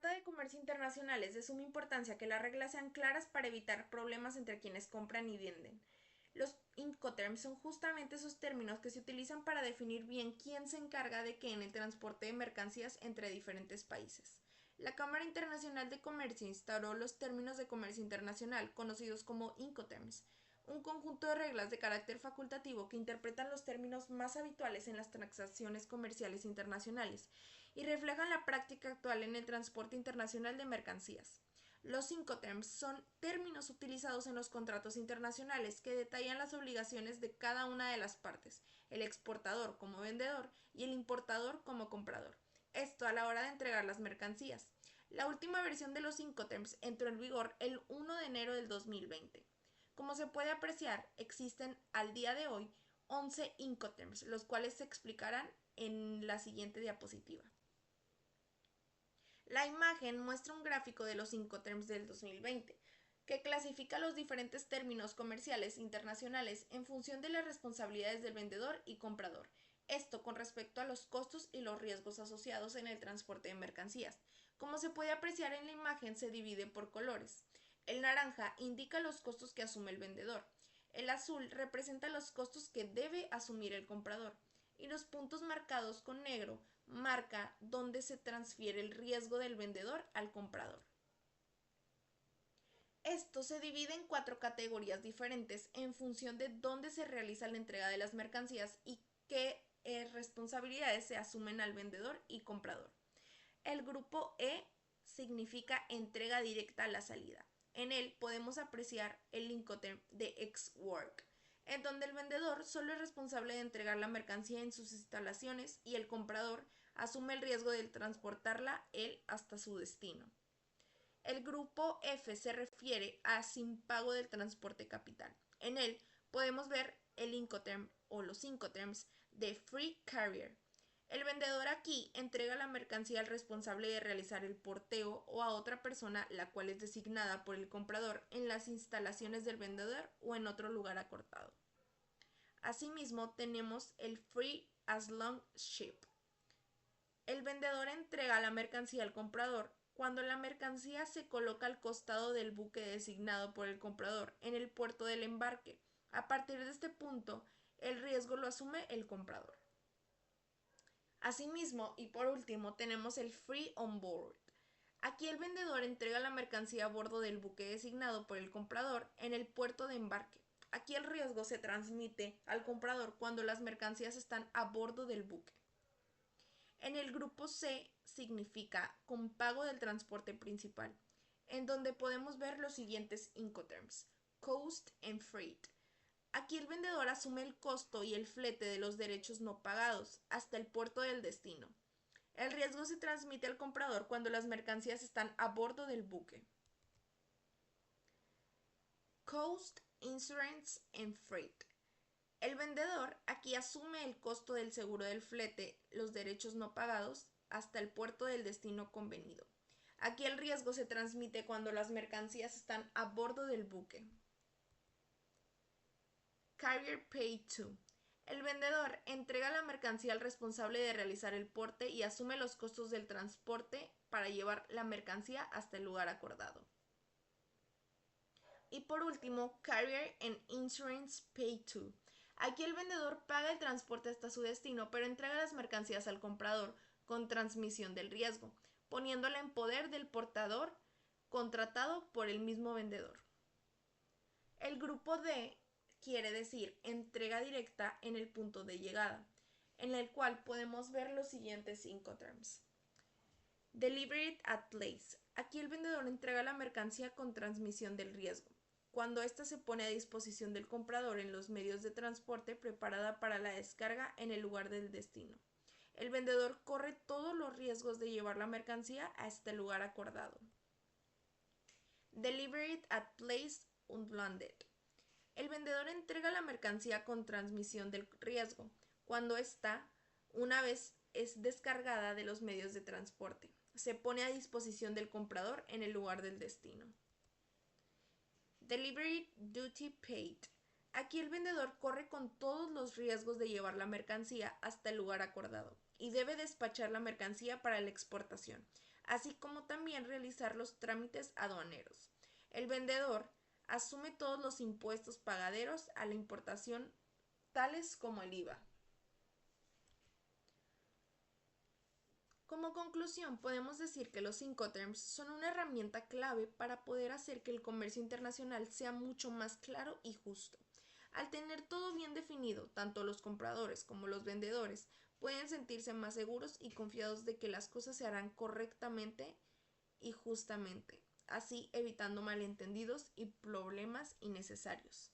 trata de comercio internacional es de suma importancia que las reglas sean claras para evitar problemas entre quienes compran y venden. Los Incoterms son justamente esos términos que se utilizan para definir bien quién se encarga de qué en el transporte de mercancías entre diferentes países. La Cámara Internacional de Comercio instauró los términos de comercio internacional, conocidos como Incoterms, un conjunto de reglas de carácter facultativo que interpretan los términos más habituales en las transacciones comerciales internacionales y reflejan la práctica actual en el transporte internacional de mercancías. Los Incoterms son términos utilizados en los contratos internacionales que detallan las obligaciones de cada una de las partes, el exportador como vendedor y el importador como comprador. Esto a la hora de entregar las mercancías. La última versión de los Incoterms entró en vigor el 1 de enero del 2020. Como se puede apreciar, existen al día de hoy 11 Incoterms, los cuales se explicarán en la siguiente diapositiva. La imagen muestra un gráfico de los Incoterms del 2020, que clasifica los diferentes términos comerciales internacionales en función de las responsabilidades del vendedor y comprador, esto con respecto a los costos y los riesgos asociados en el transporte de mercancías. Como se puede apreciar en la imagen, se divide por colores. El naranja indica los costos que asume el vendedor. El azul representa los costos que debe asumir el comprador. Y los puntos marcados con negro marca dónde se transfiere el riesgo del vendedor al comprador. Esto se divide en 4 categorías diferentes en función de dónde se realiza la entrega de las mercancías y qué responsabilidades se asumen al vendedor y comprador. El grupo E significa entrega directa a la salida. En él podemos apreciar el Incoterm de ex-work, en donde el vendedor solo es responsable de entregar la mercancía en sus instalaciones y el comprador asume el riesgo de transportarla él hasta su destino. El grupo F se refiere a sin pago del transporte capital. En él podemos ver el Incoterm o los Incoterms de Free Carrier. El vendedor aquí entrega la mercancía al responsable de realizar el porteo o a otra persona la cual es designada por el comprador en las instalaciones del vendedor o en otro lugar acordado. Asimismo tenemos el Free as Long Ship. El vendedor entrega la mercancía al comprador cuando la mercancía se coloca al costado del buque designado por el comprador en el puerto del embarque. A partir de este punto, el riesgo lo asume el comprador. Asimismo, y por último, tenemos el Free on Board. Aquí el vendedor entrega la mercancía a bordo del buque designado por el comprador en el puerto de embarque. Aquí el riesgo se transmite al comprador cuando las mercancías están a bordo del buque. En el grupo C significa con pago del transporte principal, en donde podemos ver los siguientes Incoterms: Cost and Freight. Aquí el vendedor asume el costo y el flete de los derechos no pagados hasta el puerto del destino. El riesgo se transmite al comprador cuando las mercancías están a bordo del buque. Cost, Insurance and Freight. El vendedor aquí asume el costo del seguro del flete, los derechos no pagados, hasta el puerto del destino convenido. Aquí el riesgo se transmite cuando las mercancías están a bordo del buque. Carrier Pay To. El vendedor entrega la mercancía al responsable de realizar el porte y asume los costos del transporte para llevar la mercancía hasta el lugar acordado. Y por último, Carrier and Insurance Pay To. Aquí el vendedor paga el transporte hasta su destino, pero entrega las mercancías al comprador con transmisión del riesgo, poniéndola en poder del portador contratado por el mismo vendedor. El grupo D quiere decir entrega directa en el punto de llegada, en el cual podemos ver los siguientes Incoterms. Delivered at place. Aquí el vendedor entrega la mercancía con transmisión del riesgo, cuando ésta se pone a disposición del comprador en los medios de transporte preparada para la descarga en el lugar del destino. El vendedor corre todos los riesgos de llevar la mercancía a este lugar acordado. Delivered at place unlanded. El vendedor entrega la mercancía con transmisión del riesgo, cuando ésta, una vez es descargada de los medios de transporte, se pone a disposición del comprador en el lugar del destino. Delivery Duty Paid. Aquí el vendedor corre con todos los riesgos de llevar la mercancía hasta el lugar acordado y debe despachar la mercancía para la exportación. así como también realizar los trámites aduaneros. El vendedor asume todos los impuestos pagaderos a la importación, tales como el IVA. Como conclusión, podemos decir que los Incoterms son una herramienta clave para poder hacer que el comercio internacional sea mucho más claro y justo. Al tener todo bien definido, tanto los compradores como los vendedores pueden sentirse más seguros y confiados de que las cosas se harán correctamente y justamente, así evitando malentendidos y problemas innecesarios.